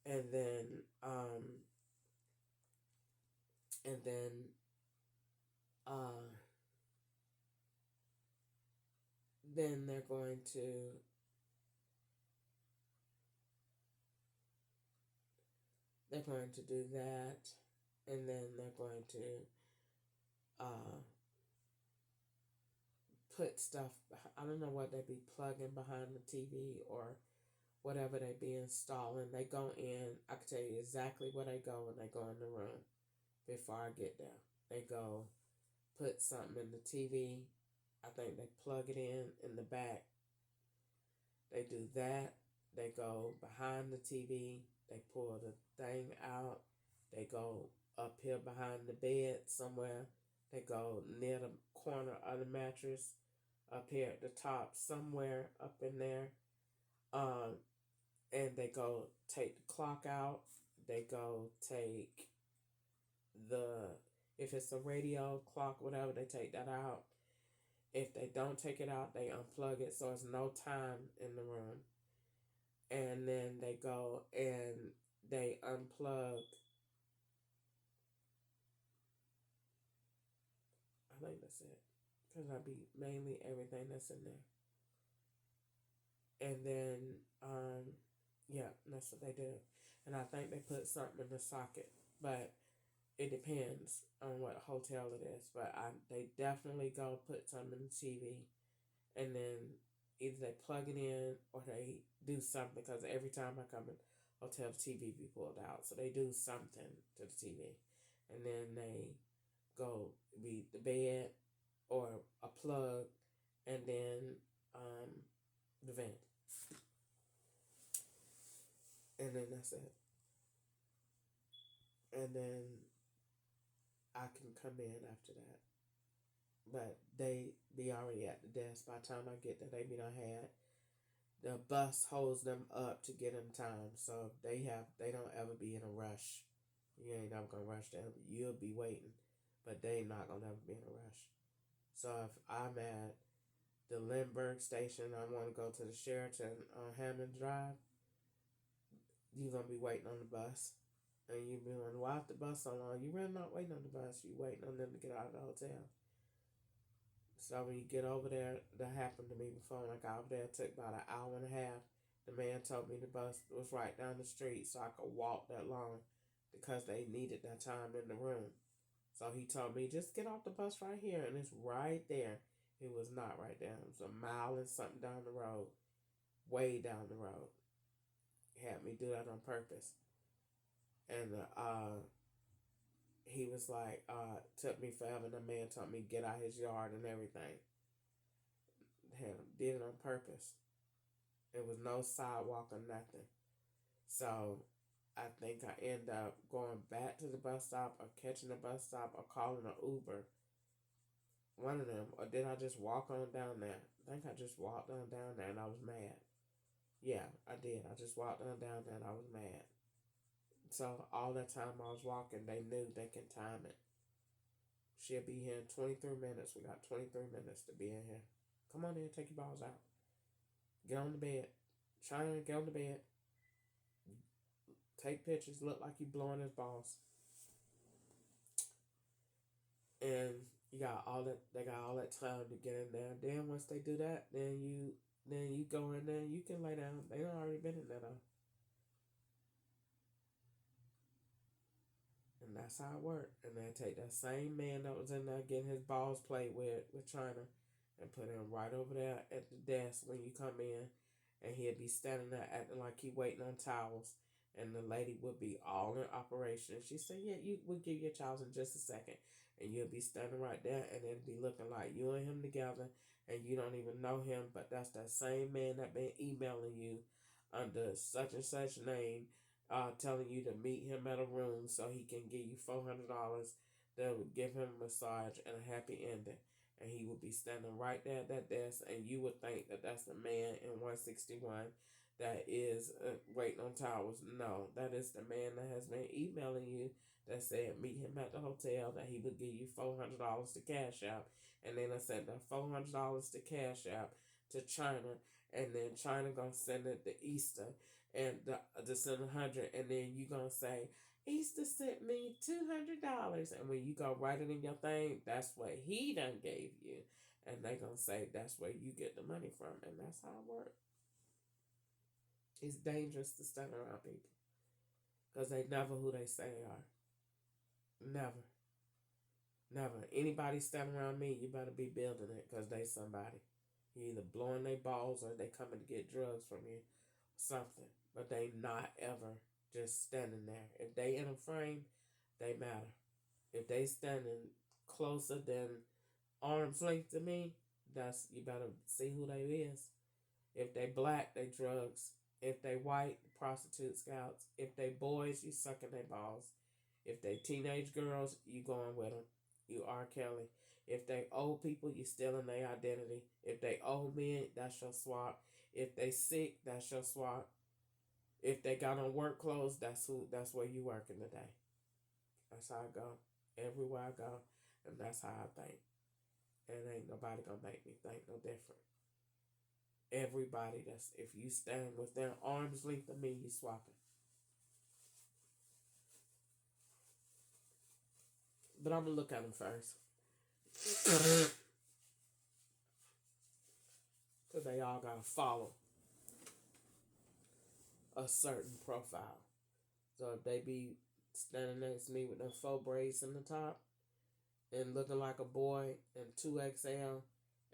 and and then uh, then they're going to do that, and then they're going to uh, put stuff. I don't know what they be plugging behind the TV or whatever they be installing. They go in. I can tell you exactly where they go when they go in the room before I get there. They go put something in the TV. I think they plug it in the back. They do that. They go behind the TV. They pull the thing out. They go up here behind the bed somewhere. They go near the corner of the mattress, up here at the top, somewhere up in there. Um, and they go take the clock out. They go take the, if it's a radio clock, whatever, they take that out. If they don't take it out, they unplug it so it's no time in the room. And then they go and they unplug. I think that's it, because I be mainly everything that's in there. And then yeah, that's what they do. And I think they put something in the socket, but it depends on what hotel it is. But they definitely go put something in the TV, and then either they plug it in or they do something, because every time I come in hotel, the TV be pulled out, so they do something to the TV, and then they go be the bed or a plug, and then the vent, and then that's it. And then I can come in after that. But they be already at the desk. By the time I get there, they be done had. The bus holds them up to get in time, so they don't ever be in a rush. You ain't never gonna rush them. You'll be waiting, but they not gonna ever be in a rush. So if I'm at the Lindbergh station, I want to go to the Sheraton on Hammond Drive, you're gonna be waiting on the bus. And you be wondering, why is the bus so long? You really not waiting on the bus. You waiting on them to get out of the hotel. So when you get over there, that happened to me before. When I got over there, it took about an hour and a half. The man told me the bus was right down the street, so I could walk that long, because they needed that time in the room. So he told me, just get off the bus right here, and it's right there. It was not right there. It was a mile and something down the road, way down the road. He had me do that on purpose. And he was like, took me forever. And the man told me get out his yard and everything. Did it on purpose. It was no sidewalk or nothing. So I think I end up going back to the bus stop, or catching the bus stop, or calling an Uber. One of them. Or did I just walk on down there? I think I just walked on down there and I was mad. Yeah, I did. I just walked on down there and I was mad. So all that time I was walking, they knew they can time it. She'll be here in 23 minutes. We got 23 minutes to be in here. Come on in, take your balls out. Get on the bed. China, get on the bed. Take pictures. Look like you blowing his balls. And you got all that. They got all that time to get in there. Then once they do that, then you go in there. You can lay down. They done already been in there though. And that's how it worked. And they take that same man that was in there getting his balls played with China, and put him right over there at the desk when you come in, and he'd be standing there acting like he waiting on towels, and the lady would be all in operation. She said, "Yeah, you will give your towels in just a second," and you'll be standing right there, and it'll be looking like you and him together, and you don't even know him, but that's that same man that been emailing you under such and such name, telling you to meet him at a room so he can give you $400 that would give him a massage and a happy ending. And he would be standing right there at that desk, and you would think that that's the man in 161 that is waiting on towels. No, that is the man that has been emailing you, that said meet him at the hotel, that he would give you $400 to Cash App, and then I sent that $400 to Cash App to China, and then China gonna send it to Easter, and to send 100, and then you gonna say Easter sent me $200, and when you go write it in your thing, that's what he done gave you, and they gonna say that's where you get the money from, and that's how it works. It's dangerous to stand around people because they never who they say they are. Never, never. Anybody standing around me, you better be building it because they somebody. You either blowing their balls or they coming to get drugs from you, something. But they not ever just standing there. If they in a frame, they matter. If they standing closer than arm's length to me, that's you better see who they is. If they black, they drugs. If they white, prostitute scouts. If they boys, you sucking their balls. If they teenage girls, you going with them. You R. Kelly. If they old people, you stealing their identity. If they old men, that's your swap. If they sick, that's your swap. If they got on work clothes, that's where you working today. That's how I go. Everywhere I go. And that's how I think. And ain't nobody gonna make me think no different. Everybody that's if you stand within arm's length of me, you swapping. But I'm gonna look at them first. Cause they all gotta follow a certain profile. So if they be standing next to me with them 4 braids in the top and looking like a boy and 2XL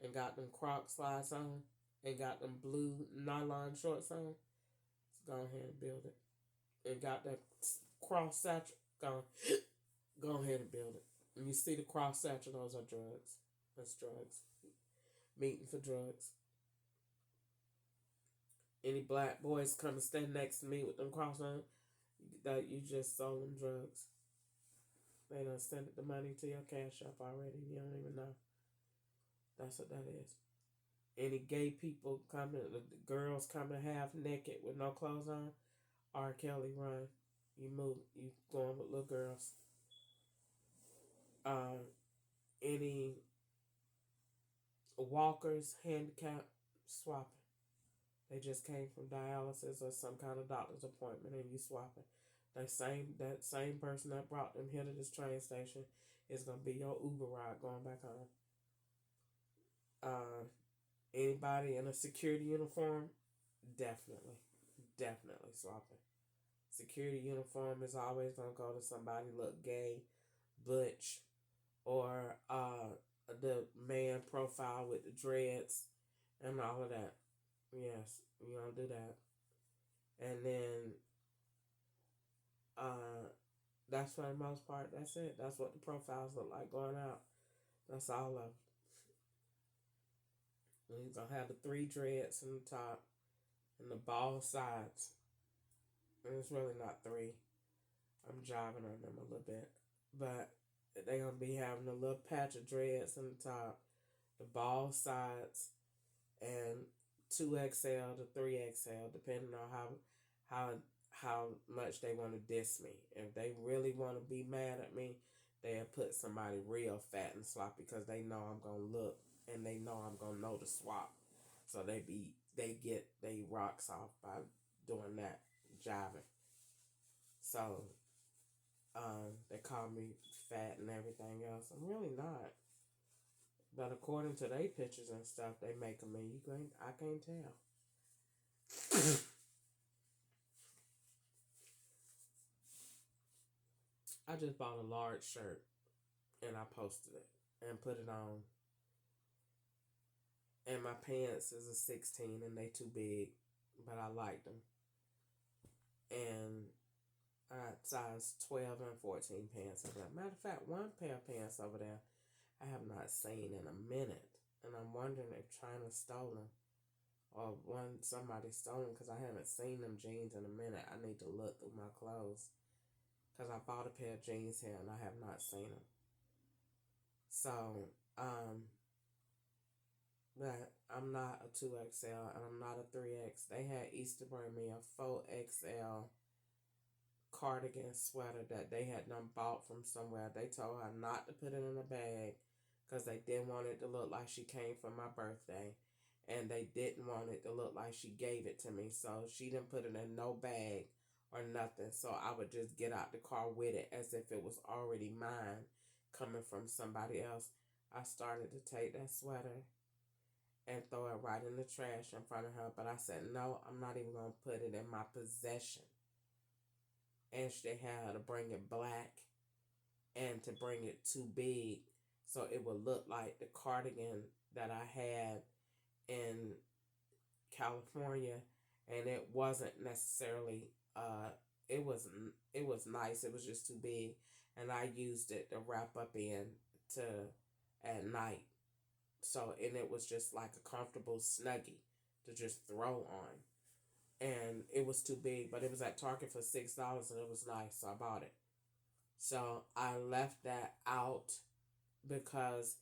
and got them Croc slides on and got them blue nylon shorts on, let's go ahead and build it. And got that cross satchel, go ahead and build it. And you see the cross satchel, those are drugs. That's drugs. Meeting for drugs. Any black boys come and stand next to me with them cross on, that you just sold them drugs. They done sent the money to your cash app already. You don't even know. That's what that is. Any gay people coming, the girls coming half naked with no clothes on, R. Kelly run. You move. You going with little girls. Any walkers, handicapped, swapping. They just came from dialysis or some kind of doctor's appointment, and you swapping. That same person that brought them here to this train station is gonna be your Uber ride going back home. Anybody in a security uniform, definitely swapping. Security uniform is always gonna go to somebody look gay, butch, or the man profile with the dreads and all of that. Yes, you don't do that. And then that's for the most part, that's it. That's what the profiles look like going out. That's all of them. He's gonna have the 3 dreads in the top and the bald sides. And it's really not 3. I'm jiving on them a little bit. But they're gonna be having a little patch of dreads in the top, the bald sides, and 2XL to 3XL, depending on how much they want to diss me. If they really want to be mad at me, they'll put somebody real fat and sloppy because they know I'm gonna look and they know I'm gonna know the swap. So they get they rocks off by doing that, jiving. So they call me fat and everything else. I'm really not. But according to their pictures and stuff they make of me, I can't tell. I just bought a large shirt and I posted it and put it on. And my pants is a 16 and they too big, but I like them. And I got size 12 and 14 pants over there. Matter of fact, one pair of pants over there I have not seen in a minute. And I'm wondering if China stole them or somebody stole them because I haven't seen them jeans in a minute. I need to look through my clothes because I bought a pair of jeans here and I have not seen them. So, but I'm not a 2XL and I'm not a 3X. They had Easter bring me a 4XL cardigan sweater that they had done bought from somewhere. They told her not to put it in a bag because they didn't want it to look like she came for my birthday. and they didn't want it to look like she gave it to me. So she didn't put it in no bag or nothing. So I would just get out the car with it as if it was already mine coming from somebody else. I started to take that sweater and throw it right in the trash in front of her. But I said, no, I'm not even going to put it in my possession. And they had her to bring it black and to bring it too big so it would look like the cardigan that I had in California, and it wasn't necessarily it was nice. It was just too big, and I used it to wrap up in to at night. So, and it was just like a comfortable snuggie to just throw on. And it was too big, but it was at Target for $6 and it was nice, so I bought it. So I left that out because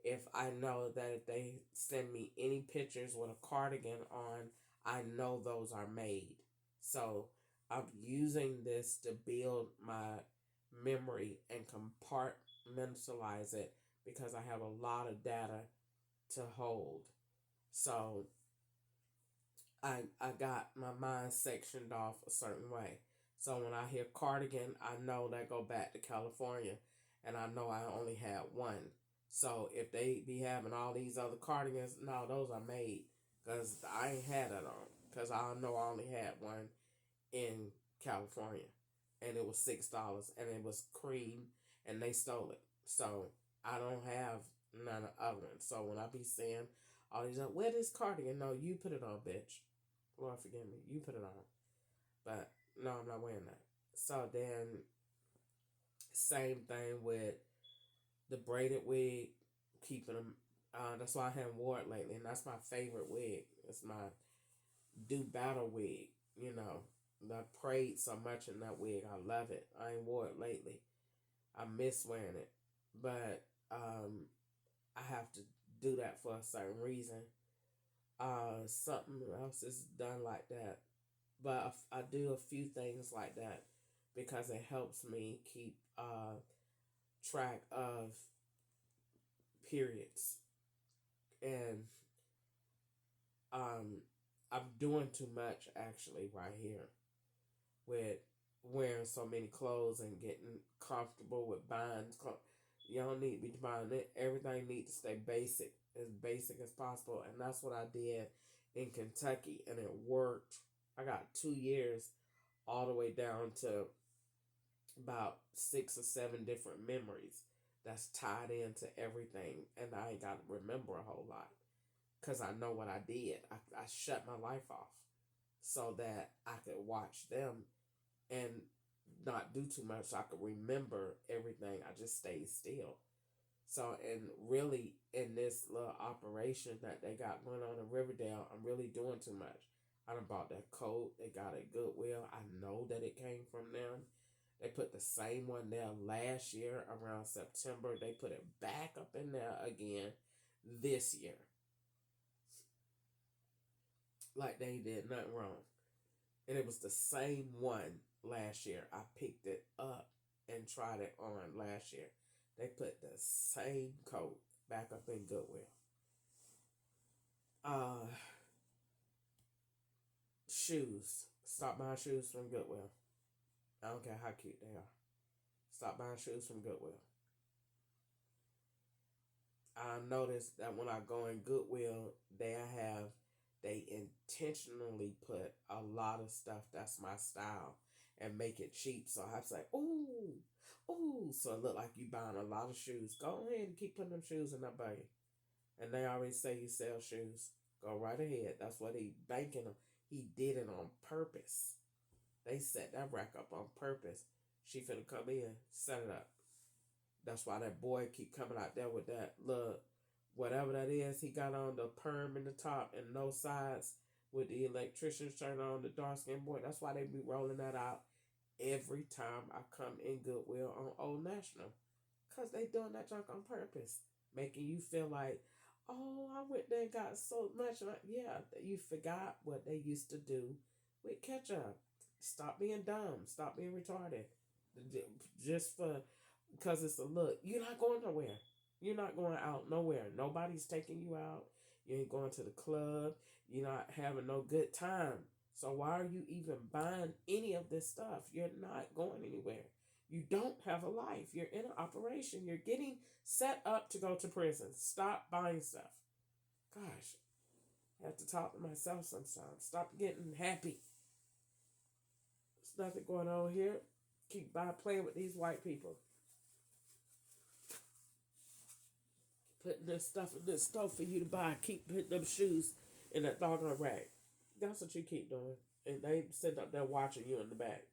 if I know that if they send me any pictures with a cardigan on, I know those are made. So I'm using this to build my memory and compartmentalize it because I have a lot of data to hold. So I got my mind sectioned off a certain way. So when I hear cardigan, I know that go back to California, and I know I only had one. So if they be having all these other cardigans, no, those are made because I ain't had it on because I know I only had one in California, and it was $6, and it was cream, and they stole it. So I don't have none of other ones. So when I be saying all these, where this cardigan? No, you put it on, bitch. Lord forgive me. You put it on. But no, I'm not wearing that. So then, same thing with the braided wig, keeping them. That's why I haven't worn it lately, and that's my favorite wig. It's my do battle wig. You know, I prayed so much in that wig. I love it. I ain't wore it lately. I miss wearing it, but I have to do that for a certain reason. Something else is done like that, but I do a few things like that because it helps me keep track of periods, and um, I'm doing too much actually right here with wearing so many clothes and getting comfortable with buying. You don't need to be buying it. Everything needs to stay basic as possible, and that's what I did in Kentucky, and it worked. I got 2 years all the way down to about 6 or 7 different memories that's tied into everything, and I ain't got to remember a whole lot because I know what I did. I shut my life off so that I could watch them and not do too much so I could remember everything. I just stayed still. So, and really, in this little operation that they got going on in Riverdale, I'm really doing too much. I done bought that coat. They got it Goodwill. I know that it came from them. They put the same one there last year around September. They put it back up in there again this year. Like they did nothing wrong. And it was the same one last year. I picked it up and tried it on last year. They put the same coat back up in Goodwill. Uh, Shoes. Stop buying shoes from Goodwill. I don't care how cute they are. Stop buying shoes from Goodwill. I noticed that when I go in Goodwill, they intentionally put a lot of stuff that's my style and make it cheap. So I have to say, ooh, ooh. So it look like you buying a lot of shoes. Go ahead and keep putting them shoes in that bag. And they always say you sell shoes. Go right ahead. That's what he banking on. He did it on purpose. They set that rack up on purpose. She finna come in, set it up. That's why that boy keep coming out there with that little whatever that is. He got on the perm in the top and no sides with the electrician's shirt on, the dark skinned boy. That's why they be rolling that out every time I come in Goodwill on Old National. Cause they doing that junk on purpose. Making you feel like, oh, I went there and got so much. Yeah, you forgot what they used to do with ketchup. Stop being dumb. Stop being retarded. Just for because it's a look. You're not going nowhere. You're not going out nowhere. Nobody's taking you out. You ain't going to the club. You're not having no good time. So why are you even buying any of this stuff? You're not going anywhere. You don't have a life. You're in an operation. You're getting set up to go to prison. Stop buying stuff. Gosh, I have to talk to myself sometimes. Stop getting happy. There's nothing going on here. Keep playing with these white people. Putting this stuff in this store for you to buy. Keep putting them shoes in that doggone rack. That's what you keep doing. And they sitting up there watching you in the back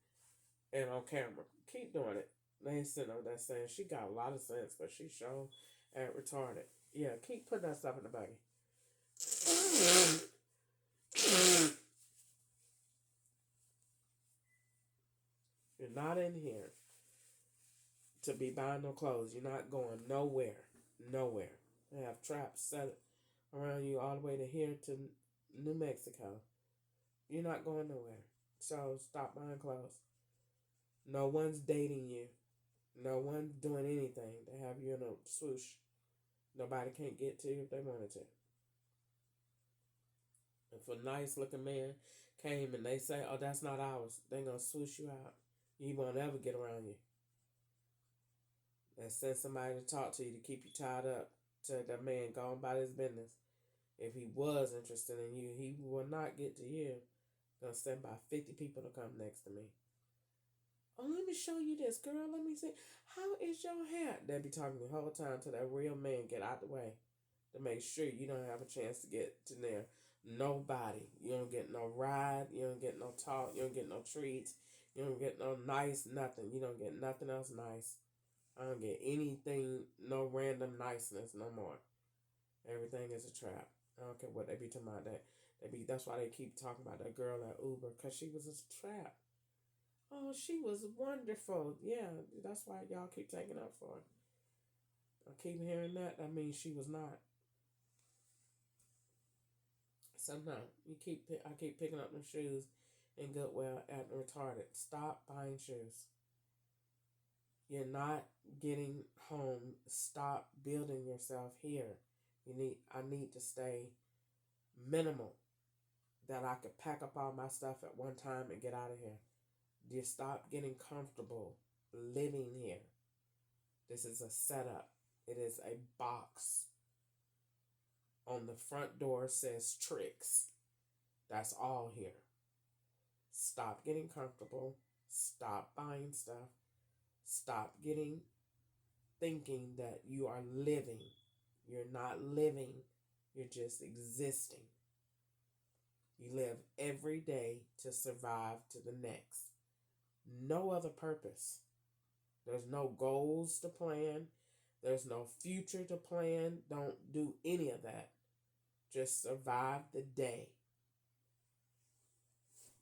and on camera. Keep doing it. They ain't sitting up there saying she got a lot of sense, but she shown and retarded. Yeah, keep putting that stuff in the baggie. You're not in here to be buying no clothes. You're not going nowhere. Nowhere. They have traps set around you all the way to here to New Mexico. You're not going nowhere. So stop buying clothes. No one's dating you. No one's doing anything to have you in a swoosh. Nobody can't get to you if they wanted to. If a nice looking man came and they say, oh, that's not ours, they're going to swoosh you out. You won't ever get around you. And send somebody to talk to you to keep you tied up to that man going about his business. If he was interested in you, he will not get to you. Gonna send by 50 people to come next to me. Oh, let me show you this, girl. Let me see. How is your hair? They'll be talking the whole time till that real man get out the way to make sure you don't have a chance to get to there. Nobody. You don't get no ride. You don't get no talk. You don't get no treats. You don't get no nice nothing. You don't get nothing else nice. I don't get anything, no random niceness no more. Everything is a trap. I don't care what they be talking about that. That's why they keep talking about that girl at Uber, because she was a trap. Oh, she was wonderful. Yeah, that's why y'all keep taking up for her. I keep hearing that. That means she was not. Somehow I keep picking up them shoes in Goodwill at retarded. Stop buying shoes. You're not getting home. Stop building yourself here. I need to stay minimal, that I could pack up all my stuff at one time and get out of here. Just stop getting comfortable living here. This is a setup. It is a box. On the front door says tricks. That's all here. Stop getting comfortable. Stop buying stuff. Stop thinking that you are living. You're not living. You're just existing. You live every day to survive to the next. No other purpose. There's no goals to plan. There's no future to plan. Don't do any of that. Just survive the day.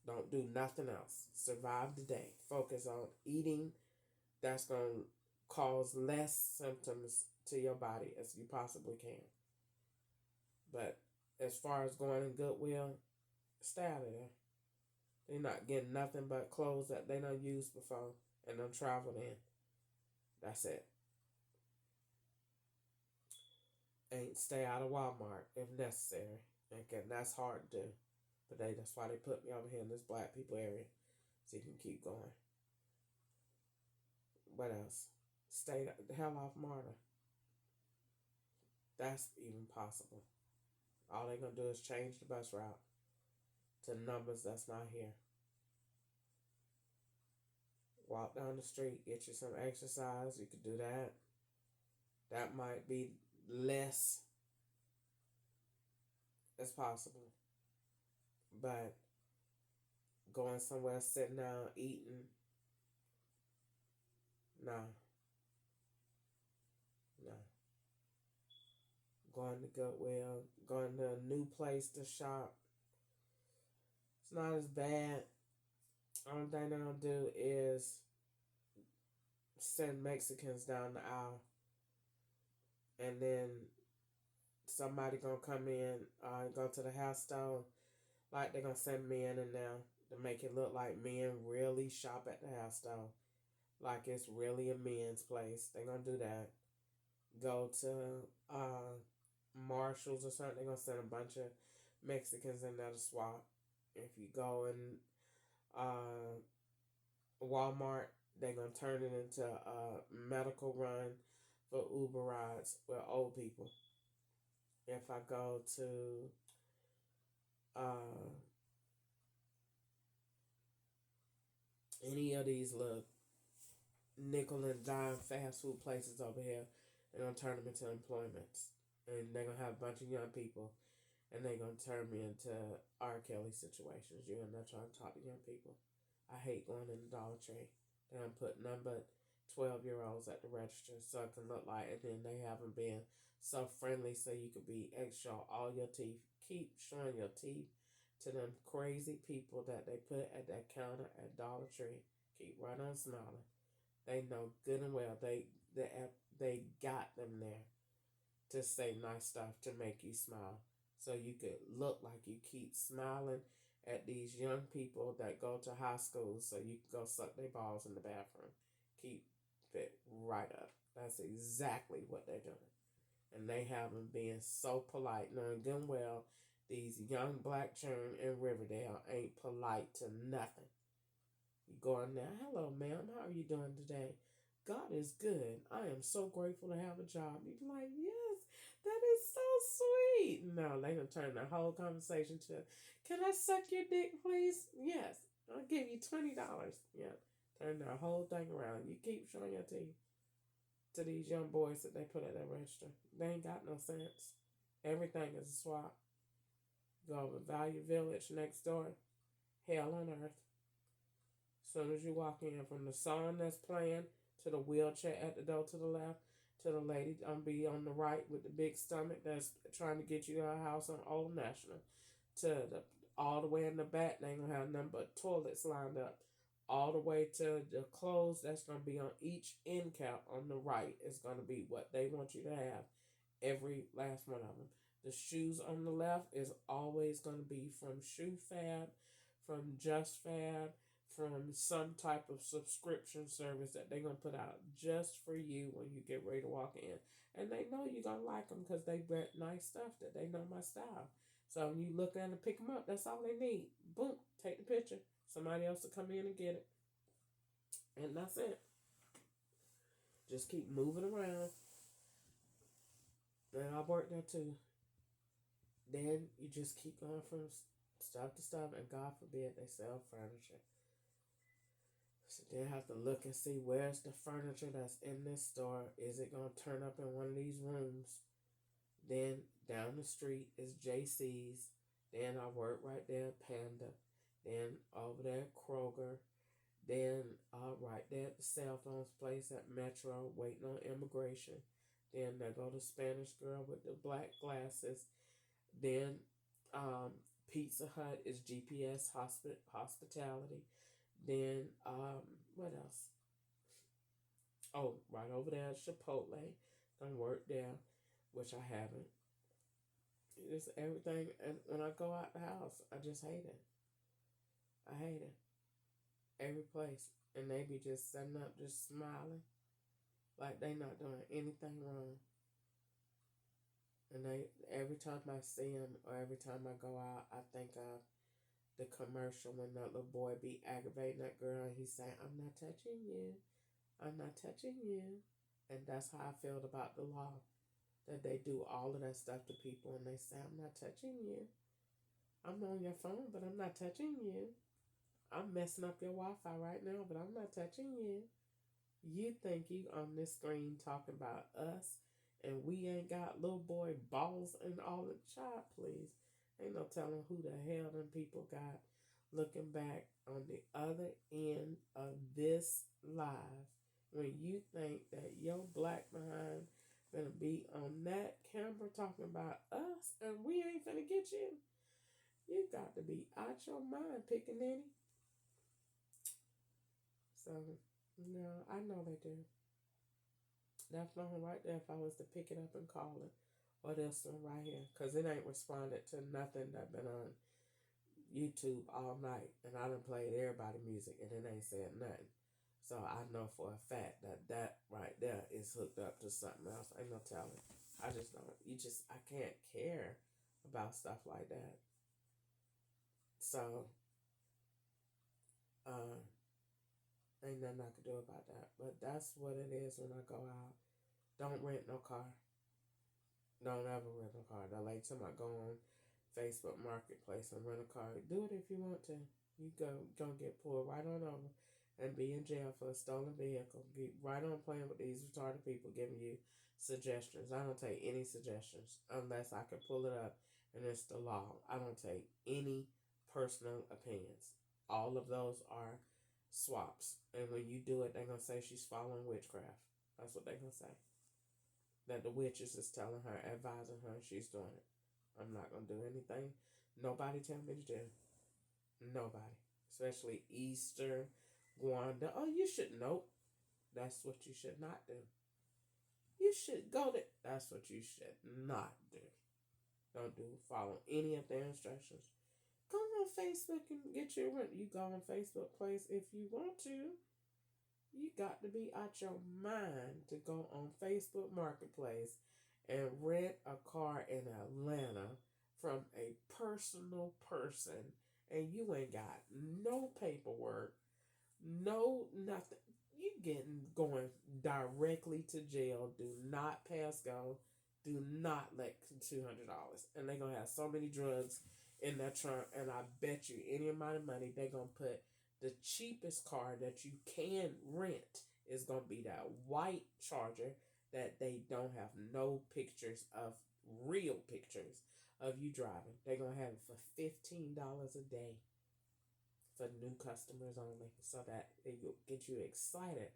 Don't do nothing else. Survive the day. Focus on eating. That's going to cause less symptoms to your body as you possibly can. But as far as going in Goodwill, stay out of there. They're not getting nothing but clothes that they done used before and done traveled in. That's it. And stay out of Walmart if necessary. Okay, that's hard to do. But that's why they put me over here in this black people area. So you can keep going. What else? Stay the hell off MARTA. That's even possible. All they're going to do is change the bus route to numbers that's not here. Walk down the street, get you some exercise. You could do that. That might be less as possible. But going somewhere, sitting down, eating, no. Going to Goodwill, going to a new place to shop. It's not as bad. Only thing they're going to do is send Mexicans down the aisle. And then somebody going to come in, go to the house store. Like they're going to send men in there to make it look like men really shop at the house store. Like it's really a men's place. They're going to do that. Go to Marshalls or something, they're gonna send a bunch of Mexicans in there to swap. If you go in uh, Walmart, they're gonna turn it into a medical run for Uber rides with old people. If I go to uh, any of these little nickel and dime fast food places over here, they're gonna turn them into employments, and they're gonna have a bunch of young people, and they're gonna turn me into R. Kelly situations. You end up trying to talk to young people. I hate going in the Dollar Tree. They don't put none but 12-year-olds at the register so it can look like, and then they haven't been so friendly so you could be extra on all your teeth. Keep showing your teeth to them crazy people that they put at that counter at Dollar Tree. Keep right on smiling. They know good and well they got them there to say nice stuff to make you smile. So you could look like you keep smiling at these young people that go to high school so you can go suck their balls in the bathroom. Keep it right up. That's exactly what they're doing. And they have them being so polite, knowing good and well these young black children in Riverdale ain't polite to nothing. You go in there, hello ma'am, how are you doing today? God is good. I am so grateful to have a job. You be like, yes, that is so sweet. No, they gonna turn the whole conversation to, can I suck your dick, please? Yes, I'll give you $20. Yeah, turn the whole thing around. You keep showing your teeth to these young boys that they put at that register. They ain't got no sense. Everything is a swap. Go over Value Village next door. Hell on earth. As soon as you walk in, from the song that's playing to the wheelchair at the door to the left, to the lady be on the right with the big stomach that's trying to get you to her house on Old National, to the all the way in the back, they ain't gonna have nothing but toilets lined up. All the way to the clothes that's gonna be on each end cap on the right is gonna be what they want you to have. Every last one of them. The shoes on the left is always gonna be from Shoe Fab, from Just Fab, from some type of subscription service that they're going to put out just for you when you get ready to walk in. And they know you're going to like them because they wear nice stuff that they know my style. So when you look at and pick them up, that's all they need. Boom, take the picture. Somebody else will come in and get it. And that's it. Just keep moving around. And I work there too. Then you just keep going from stuff to stuff, and God forbid they sell furniture. So then have to look and see where's the furniture that's in this store. Is it going to turn up in one of these rooms? Then down the street is JC's. Then I work right there at Panda. Then over there at Kroger. Then right there at the cell phones place at Metro waiting on immigration. Then I go to Spanish girl with the black glasses. Then Pizza Hut is GPS hospitality. Then what else? Oh, right over there at Chipotle. Done work there, which I haven't. It's everything, and when I go out the house, I just hate it. I hate it. Every place, and they be just setting up, just smiling, like they not doing anything wrong. And they every time I see them or every time I go out, I think of the commercial when that little boy be aggravating that girl and he's saying, I'm not touching you. I'm not touching you. And that's how I felt about the law. That they do all of that stuff to people and they say, I'm not touching you. I'm on your phone, but I'm not touching you. I'm messing up your Wi-Fi right now, but I'm not touching you. You think you on this screen talking about us and we ain't got little boy balls and all the child, please. Ain't no telling who the hell them people got looking back on the other end of this live when you think that your black behind gonna be on that camera talking about us and we ain't gonna get you. You got to be out your mind, pickaninny. So, no, I know they do. That phone right there, if I was to pick it up and call it, or this one right here, because it ain't responded to nothing that been on YouTube all night, and I done played everybody music, and it ain't said nothing. So I know for a fact that that right there is hooked up to something else. Ain't no telling. I just don't. I can't care about stuff like that. So, uh, ain't nothing I can do about that. But that's what it is when I go out. Don't rent no car. Don't ever rent a car. That like somebody go on Facebook Marketplace and rent a car. Do it if you want to. You gonna get pulled right on over and be in jail for a stolen vehicle. Get right on playing with these retarded people giving you suggestions. I don't take any suggestions unless I can pull it up and it's the law. I don't take any personal opinions. All of those are swaps. And when you do it, they're gonna say she's following witchcraft. That's what they're gonna say. That the witches is telling her, advising her, she's doing it. I'm not gonna do anything nobody tell me to do. Nobody. Especially Easter, Wanda. Oh, you should nope. That's what you should not do. You should go to that's what you should not do. Don't follow any of their instructions. Go on Facebook and get your rent. You go on Facebook Place if you want to. You got to be out your mind to go on Facebook Marketplace and rent a car in Atlanta from a personal person, and you ain't got no paperwork, no nothing. You going directly to jail. Do not pass go. Do not let $200, and they're gonna have so many drugs in that trunk. And I bet you any amount of money they're gonna put. The cheapest car that you can rent is going to be that white Charger that they don't have no pictures of, real pictures of you driving. They're going to have it for $15 a day for new customers only, so that it will get you excited.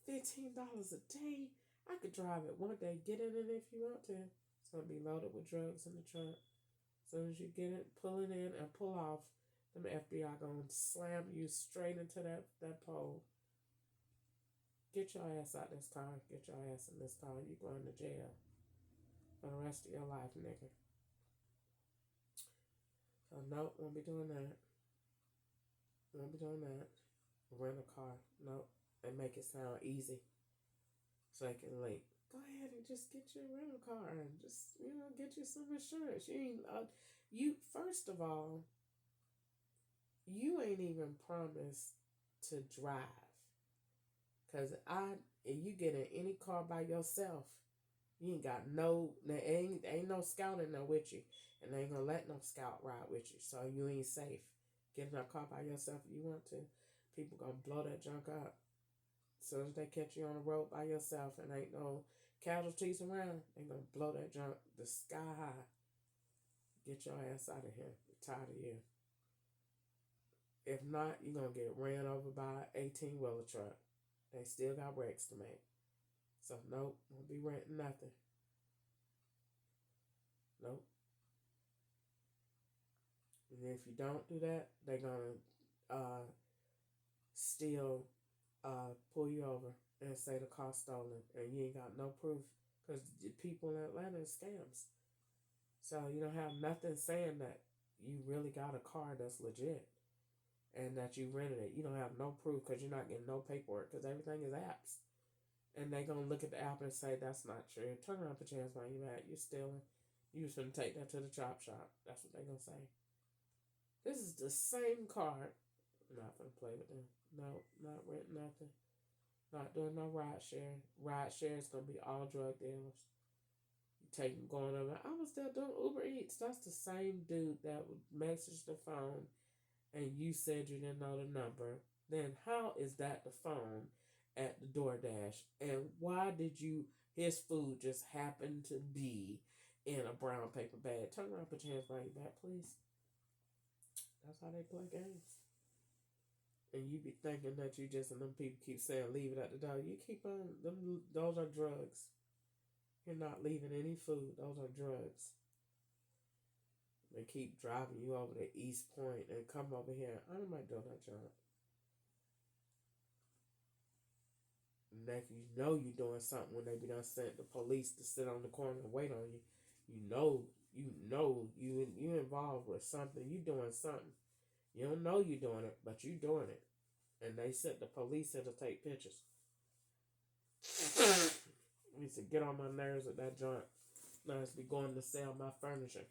$15 a day? I could drive it one day. Get in it if you want to. It's going to be loaded with drugs in the trunk. As soon as you get it, pull it in and pull off, them FBI gonna slam you straight into that pole. Get your ass out this car. Get your ass in this car. You going to jail for the rest of your life, nigga. So nope, won't be doing that. Won't be doing that. Rent a car. Nope. They make it sound easy. So they can like, go ahead and just get your rental car and just, get you some insurance. You first of all, you ain't even promised to drive. Cause if you get in any car by yourself, you ain't got ain't no scout in there with you, and they ain't gonna let no scout ride with you. So you ain't safe. Get in a car by yourself if you want to. People gonna blow that junk up. As soon as they catch you on the road by yourself and ain't no casualties around, they gonna blow that junk the sky high. Get your ass out of here. We're tired of you. If not, you're going to get ran over by an 18-wheeler truck. They still got wrecks to make. So, nope, won't be renting nothing. Nope. And if you don't do that, they're going to still pull you over and say the car's stolen. And you ain't got no proof. Because the people in Atlanta is scams. So, you don't have nothing saying that you really got a car that's legit. And that you rented it. You don't have no proof because you're not getting no paperwork because everything is apps. And they going to look at the app and say, that's not true. Turn around, put your hands behind your back. You're stealing. You was going to take that to the chop shop. That's what they going to say. This is the same card. I'm not going to play with them. No, not renting nothing. Not doing no ride share. Ride share is going to be all drug dealers. You going over. I was there doing Uber Eats. That's the same dude that would message the phone and you said you didn't know the number, then how is that the phone at the DoorDash? And why did his food just happen to be in a brown paper bag? Turn around, put your hands behind your back, please. That's how they play games. And you be thinking that you just, and them people keep saying, leave it at the door. You keep on, those are drugs. You're not leaving any food. Those are drugs. They keep driving you over to East Point and come over here. I might do that job. Next, you know you're doing something when they be done sent the police to sit on the corner and wait on you. You involved with something. You doing something. You don't know you doing it, but you doing it. And they sent the police in to take pictures. I used to get on my nerves with that joint. Now it's be going to sell my furniture.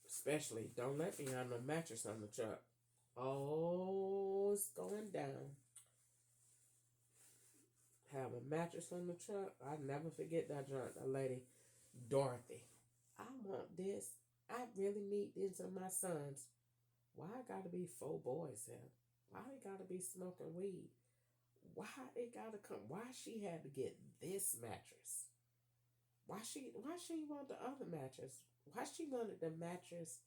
Especially, don't let me have no mattress on the truck. Oh, it's going down. Have a mattress on the truck. I never forget that junk. That lady, Dorothy. I want this. I really need this in my sons. Why I gotta be 4 boys here? Why they gotta be smoking weed? Why it gotta come? Why she had to get this mattress? Why she want the other mattress? Why she wanted the mattress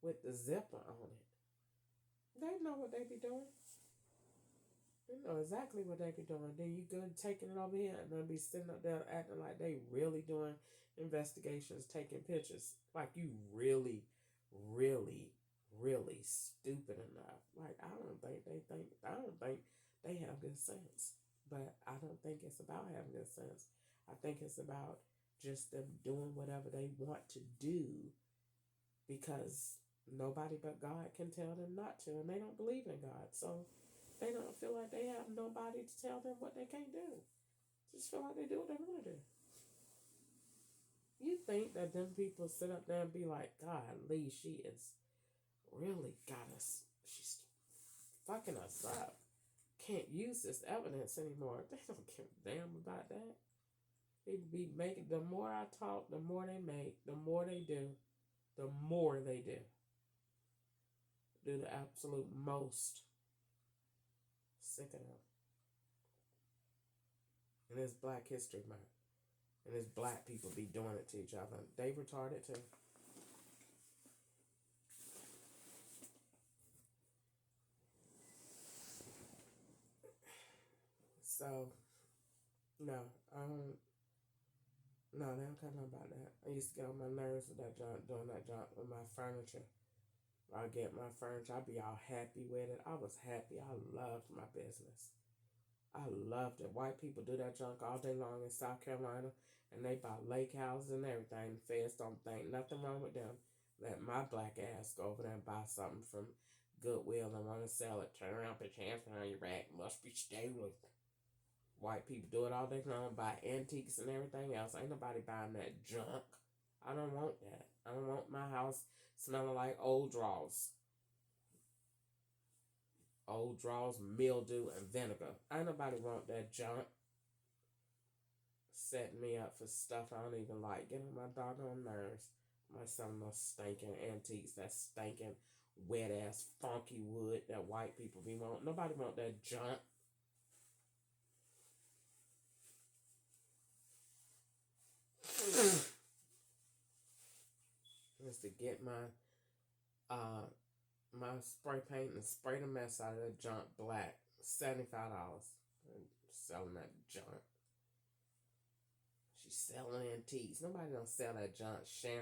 with the zipper on it? They know what they be doing. They know exactly what they be doing. Then you go taking it over here and they'll be sitting up there acting like they really doing investigations, taking pictures. Like you really, really, really stupid enough. Like I don't think they have good sense. But I don't think it's about having good sense. I think it's about just them doing whatever they want to do because nobody but God can tell them not to, and they don't believe in God. So they don't feel like they have nobody to tell them what they can't do. Just feel like they do what they want to do. You think that them people sit up there and be like, God, Lee, she is really got us. She's fucking us up. Can't use this evidence anymore. They don't give a damn about that. They be making, the more I talk, the more they make, the more they do, the more they do. Do the absolute most. Sick of them. And it's Black History Month. And it's black people be doing it to each other. They retarded too. So, no, I don't. No, they don't care nothing about that. I used to get on my nerves with that junk, doing that junk with my furniture. I get my furniture, I'd be all happy with it. I was happy. I loved my business. I loved it. White people do that junk all day long in South Carolina, and they buy lake houses and everything. The feds don't think nothing wrong with them. Let my black ass go over there and buy something from Goodwill and want to sell it. Turn around, put your hands behind your back. Must be stolen. White people do it all day long, buy antiques and everything else. Ain't nobody buying that junk. I don't want that. I don't want my house smelling like old drawers. Old drawers, mildew, and vinegar. Ain't nobody want that junk. Setting me up for stuff I don't even like. Getting on my doggone nerves. My some of those stinking antiques, that stinking wet ass funky wood that white people be want. Nobody want that junk. Just to get my spray paint and spray the mess out of that junk black. $75. And selling that junk. She's selling antiques. Nobody don't sell that junk. Sharon